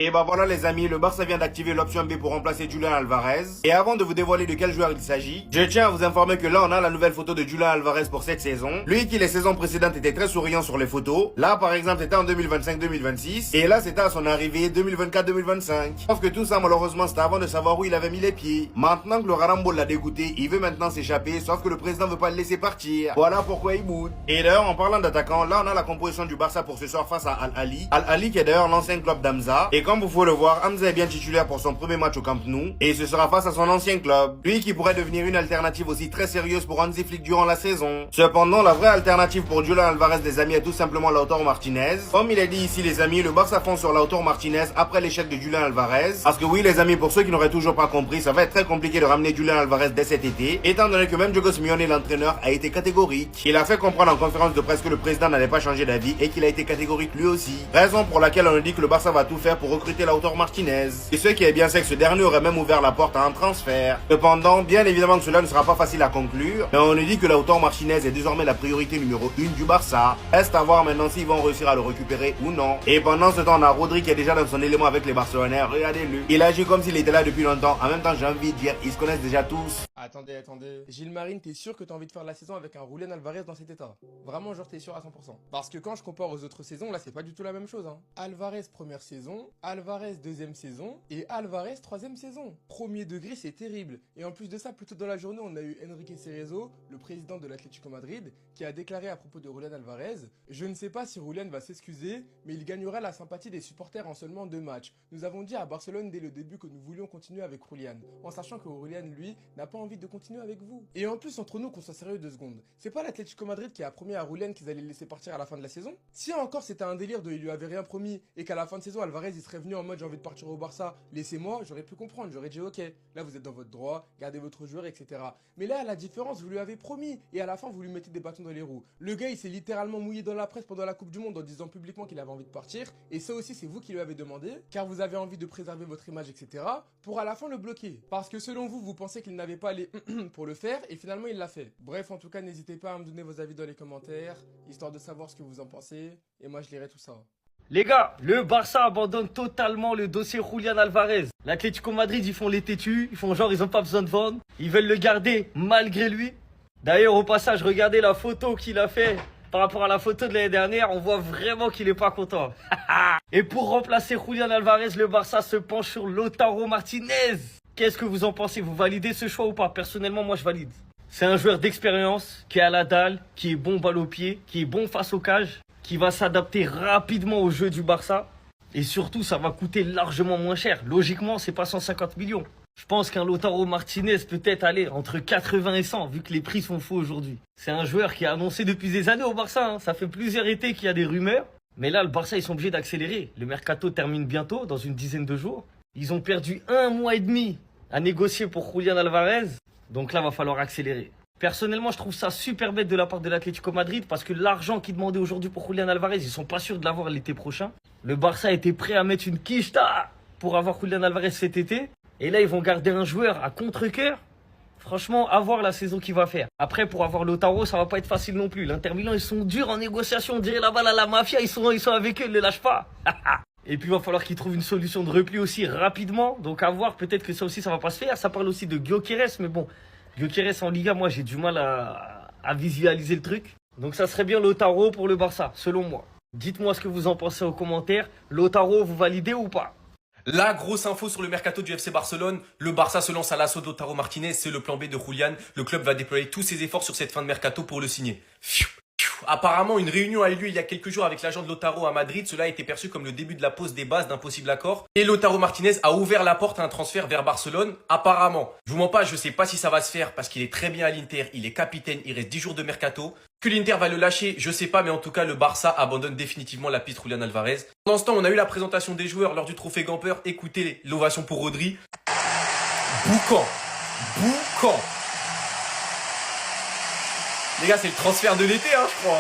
Et bah voilà les amis, le Barça vient d'activer l'option B pour remplacer Julián Alvarez. Et avant de vous dévoiler de quel joueur il s'agit, je tiens à vous informer que là on a la nouvelle photo de Julián Alvarez pour cette saison. Lui qui les saisons précédentes était très souriant sur les photos. Là par exemple c'était en 2025-2026 et là c'était à son arrivée 2024-2025. Sauf que tout ça malheureusement c'était avant de savoir où il avait mis les pieds. Maintenant que le Rarambo l'a dégoûté, il veut maintenant s'échapper, sauf que le président veut pas le laisser partir. Voilà pourquoi il boude. Et d'ailleurs en parlant d'attaquant, là on a la composition du Barça pour ce soir face à Al Ahly. Al Ahly qui est d'ailleurs l'ancien club d'Hamza. Et comme vous pouvez le voir, Hamza est bien titulaire pour son premier match au Camp Nou et ce sera face à son ancien club. Lui qui pourrait devenir une alternative aussi très sérieuse pour Hansi Flick durant la saison. Cependant, la vraie alternative pour Julián Alvarez des amis est tout simplement Lautaro Martinez. Comme il est dit ici les amis, le Barça fonce sur Lautaro Martinez après l'échec de Julián Alvarez. Parce que oui les amis, pour ceux qui n'auraient toujours pas compris, ça va être très compliqué de ramener Julián Alvarez dès cet été, étant donné que même Diego Simeone, l'entraîneur, a été catégorique. Il a fait comprendre en conférence de presse que le président n'allait pas changer d'avis et qu'il a été catégorique lui aussi. Raison pour laquelle on dit que le Barça va tout faire pour recruter Lautaro Martinez. Et ce qui est bien, c'est que ce dernier aurait même ouvert la porte à un transfert. Cependant, bien évidemment que cela ne sera pas facile à conclure, mais on nous dit que Lautaro Martinez est désormais la priorité numéro 1 du Barça. Reste à voir maintenant s'ils vont réussir à le récupérer ou non. Et pendant ce temps, on a Rodri qui est déjà dans son élément avec les Barcelonais. Regardez-le. Il agit comme s'il était là depuis longtemps. En même temps, j'ai envie de dire, ils se connaissent déjà tous. Attendez. Gilles Marine, t'es sûr que t'as envie de faire la saison avec un Julián Alvarez dans cet état? Vraiment, genre, t'es sûr à 100%? Parce que quand je compare aux autres saisons, là, c'est pas du tout la même chose, hein. Alvarez première saison, Alvarez deuxième saison et Alvarez troisième saison. Premier degré, c'est terrible. Et en plus de ça, plus tôt dans la journée, on a eu Enrique Cerezo, le président de l'Atlético Madrid, qui a déclaré à propos de Julián Alvarez: je ne sais pas si Julián va s'excuser, mais il gagnera la sympathie des supporters en seulement 2 matchs. Nous avons dit à Barcelone dès le début que nous voulions continuer avec Julián, en sachant que Julián, lui, n'a pas envie de continuer avec vous. Et en plus, entre nous, qu'on soit sérieux 2 secondes, c'est pas l'Atlético Madrid qui a promis à Julián qu'ils allaient le laisser partir à la fin de la saison? Si encore c'était un délire de il lui avait rien promis et qu'à la fin de saison Alvarez il serait venu en mode j'ai envie de partir au Barça, laissez-moi, j'aurais pu comprendre, j'aurais dit ok, là vous êtes dans votre droit, gardez votre joueur, etc. Mais là, la différence, vous lui avez promis et à la fin vous lui mettez des bâtons dans les roues. Le gars il s'est littéralement mouillé dans la presse pendant la Coupe du Monde en disant publiquement qu'il avait envie de partir, et ça aussi c'est vous qui lui avez demandé, car vous avez envie de préserver votre image, etc. pour à la fin le bloquer. Parce que selon vous, vous pensez qu'il n'avait pas les pour le faire et finalement il l'a fait. Bref, en tout cas, n'hésitez pas à me donner vos avis dans les commentaires, histoire de savoir ce que vous en pensez, et moi je lirai tout ça. Les gars, le Barça abandonne totalement le dossier Julián Alvarez. L'Atlético Madrid, ils font les têtus, ils font genre ils ont pas besoin de vendre. Ils veulent le garder malgré lui. D'ailleurs, au passage, regardez la photo qu'il a fait par rapport à la photo de l'année dernière. On voit vraiment qu'il est pas content. Et pour remplacer Julián Alvarez, le Barça se penche sur Lautaro Martinez. Qu'est-ce que vous en pensez? Vous validez ce choix ou pas? Personnellement, moi je valide. C'est un joueur d'expérience, qui est à la dalle, qui est bon balle au pied, qui est bon face au cage, qui va s'adapter rapidement au jeu du Barça. Et surtout, ça va coûter largement moins cher. Logiquement, c'est pas 150 millions. Je pense qu'un Lautaro Martinez peut être aller entre 80 et 100, vu que les prix sont faux aujourd'hui. C'est un joueur qui est annoncé depuis des années au Barça, hein. Ça fait plusieurs étés qu'il y a des rumeurs. Mais là, le Barça, ils sont obligés d'accélérer. Le mercato termine bientôt, dans une dizaine de jours. Ils ont perdu 1 mois et demi à négocier pour Julián Alvarez. Donc là, va falloir accélérer. Personnellement, je trouve ça super bête de la part de l'Atlético Madrid parce que l'argent qu'ils demandaient aujourd'hui pour Julián Alvarez, ils sont pas sûrs de l'avoir l'été prochain. Le Barça était prêt à mettre une quicheta pour avoir Julián Alvarez cet été. Et là, ils vont garder un joueur à contre-cœur. Franchement, à voir la saison qu'il va faire. Après, pour avoir Lautaro, ça va pas être facile non plus. L'Inter Milan, ils sont durs en négociation. On dirait là-bas, la mafia, ils sont avec eux, ils ne les lâchent pas. Et puis, il va falloir qu'ils trouvent une solution de repli aussi rapidement. Donc, à voir, peut-être que ça aussi, ça va pas se faire. Ça parle aussi de Gyökeres, mais bon, Gyökeres en Liga, moi, j'ai du mal à visualiser le truc. Donc, ça serait bien Lautaro pour le Barça, selon moi. Dites-moi ce que vous en pensez aux commentaires. Lautaro, vous validez ou pas? La grosse info sur le mercato du FC Barcelone, le Barça se lance à l'assaut de Lautaro Martinez, c'est le plan B de Julián. Le club va déployer tous ses efforts sur cette fin de mercato pour le signer. Apparemment, une réunion a eu lieu il y a quelques jours avec l'agent de Lautaro à Madrid. Cela a été perçu comme le début de la pose des bases d'un possible accord. Et Lautaro Martinez a ouvert la porte à un transfert vers Barcelone. Apparemment, je vous mens pas, je sais pas si ça va se faire parce qu'il est très bien à l'Inter, il est capitaine, il reste 10 jours de mercato. Que l'Inter va le lâcher, je sais pas, mais en tout cas, le Barça abandonne définitivement la piste Julián Alvarez. Pendant ce temps, on a eu la présentation des joueurs lors du trophée Gamper. Écoutez l'ovation pour Rodri. Boucan. Les gars, c'est le transfert de l'été, hein, je crois.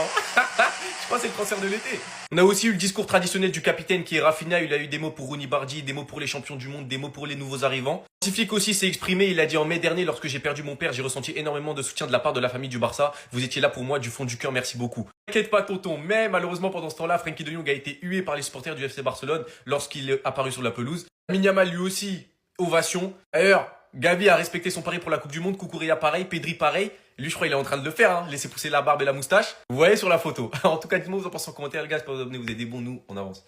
Je Oh, c'est le transfert de l'été. On a aussi eu le discours traditionnel du capitaine qui est Rafinha. Il a eu des mots pour Rooney Bardi, des mots pour les champions du monde, des mots pour les nouveaux arrivants. Scientifique aussi s'est exprimé. Il a dit en mai dernier, lorsque j'ai perdu mon père, j'ai ressenti énormément de soutien de la part de la famille du Barça. Vous étiez là pour moi du fond du cœur. Merci beaucoup. T'inquiète pas, tonton. Mais malheureusement, pendant ce temps-là, Frenkie de Jong a été hué par les supporters du FC Barcelone lorsqu'il est apparu sur la pelouse. Lamine Yamal lui aussi, ovation. D'ailleurs, Gavi a respecté son pari pour la Coupe du Monde. Cucurella pareil, Pedri pareil. Lui, je crois, il est en train de le faire, hein. Laissez pousser la barbe et la moustache. Vous voyez sur la photo. En tout cas, dites-moi, vous en pensez en commentaire, les gars. J'espère que vous abonnez, vous êtes des bons, nous, on avance.